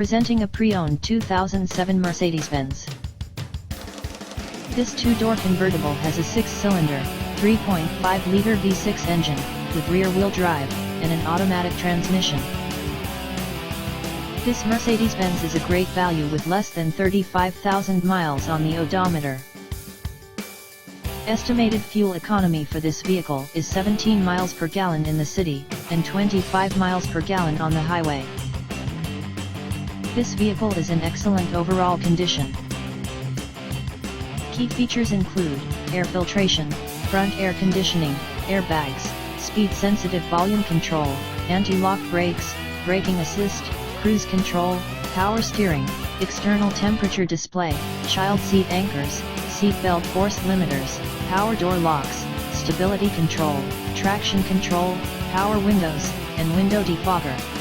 Presenting a pre-owned 2007 Mercedes-Benz. This two-door convertible has a 6-cylinder, 3.5-liter V6 engine, with rear-wheel drive, and an automatic transmission. This Mercedes-Benz is a great value with less than 35,000 miles on the odometer. Estimated fuel economy for this vehicle is 17 miles per gallon in the city, and 25 miles per gallon on the highway. This vehicle is in excellent overall condition. Key features include air filtration, front air conditioning, airbags, speed-sensitive volume control, anti-lock brakes, braking assist, cruise control, power steering, external temperature display, child seat anchors, seat belt force limiters, power door locks, stability control, traction control, power windows, and window defogger.